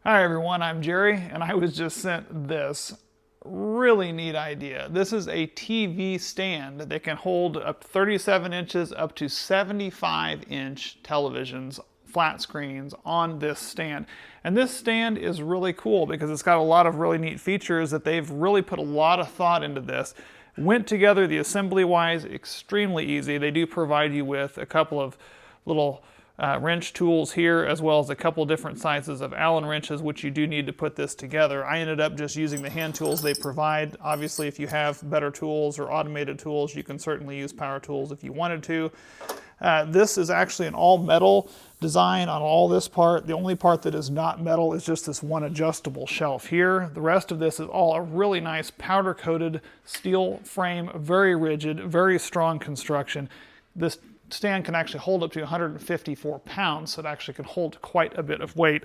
Hi everyone, I'm Jerry, and I was just sent this really neat idea. This is a TV stand that can hold up to 37 inches up to 75-inch televisions, flat screens on this stand. And this stand is really cool because it's got a lot of really neat features that they've really put a lot of thought into this. Went together, the assembly-wise, extremely easy. They do provide you with a couple of little wrench tools here, as well as a couple different sizes of Allen wrenches, which you do need to put this together. I ended up just using the hand tools they provide. Obviously, if you have better tools or automated tools, you can certainly use power tools if you wanted to. This is actually an all metal design on all this part. The only part that is not metal is just this one adjustable shelf here. The rest of this is all a really nice powder coated steel frame, very rigid, very strong construction. This stand can actually hold up to 154 pounds, so it actually can hold quite a bit of weight.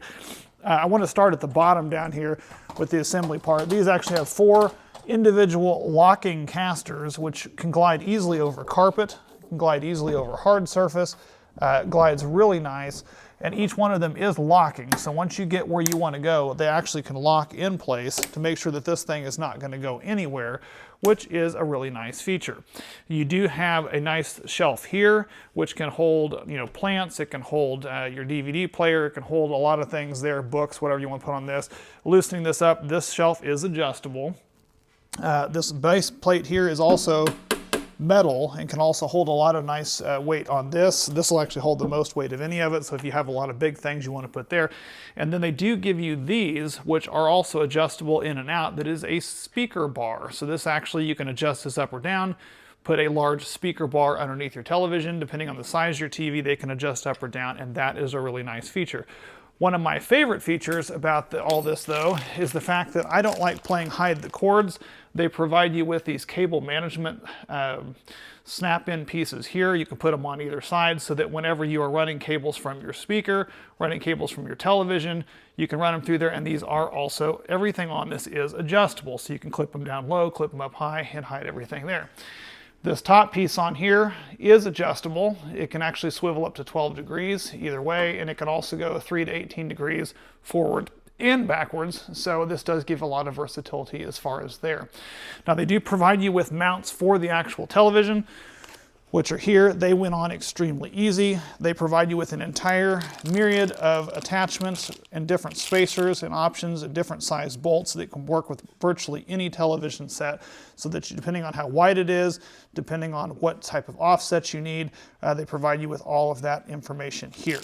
I want to start at the bottom down here with the assembly part. These actually have 4 individual locking casters, which can glide easily over carpet, can glide easily over hard surface, glides really nice, and each one of them is locking. So once you get where you want to go, they actually can lock in place to make sure that this thing is not going to go anywhere, which is a really nice feature. You do have a nice shelf here, which can hold, plants. It can hold your DVD player. It can hold a lot of things there, books, whatever you want to put on this. Loosening this up, this shelf is adjustable. This base plate here is also metal and can also hold a lot of nice weight on this. This will actually hold the most weight of any of it, so if you have a lot of big things you want to put there. And then they do give you these, which are also adjustable in and out. That is a speaker bar. So this actually, you can adjust this up or down, put a large speaker bar underneath your television. Depending on the size of your TV, they can adjust up or down, and that is a really nice feature. One of my favorite features about all this, though, is the fact that I don't like playing hide the cords. They provide you with these cable management snap-in pieces here. You can put them on either side so that whenever you are running cables from your speaker, running cables from your television, you can run them through there. And these are also, everything on this is adjustable. So you can clip them down low, clip them up high, and hide everything there. This top piece on here is adjustable. It can actually swivel up to 12 degrees either way, and it can also go 3 to 18 degrees forward and backwards. So this does give a lot of versatility as far as there. Now they do provide you with mounts for the actual television, which are here. They went on extremely easy. They provide you with an entire myriad of attachments and different spacers and options and different size bolts that can work with virtually any television set, so that depending on how wide it is, depending on what type of offsets you need, they provide you with all of that information here.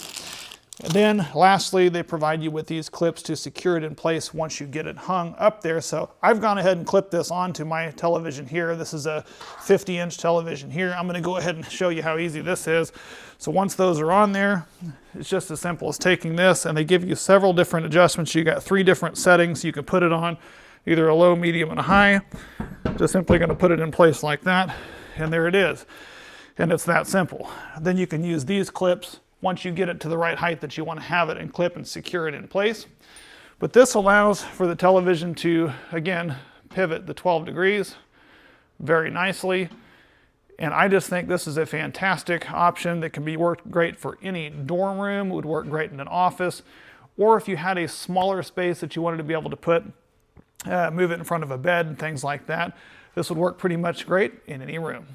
And then lastly, they provide you with these clips to secure it in place once you get it hung up there. So I've gone ahead and clipped this onto my television here. This is a 50-inch television here. I'm going to go ahead and show you how easy this is. So once those are on there, it's just as simple as taking this, and they give you several different adjustments. You got 3 different settings you can put it on, either a low, medium, and a high. Just simply going to put it in place like that, and there it is. And it's that simple. Then you can use these clips once you get it to the right height that you want to have it, and clip and secure it in place. But this allows for the television to, again, pivot the 12 degrees very nicely. And I just think this is a fantastic option that can be worked great for any dorm room, would work great in an office, or if you had a smaller space that you wanted to be able to put, move it in front of a bed and things like that. This would work pretty much great in any room.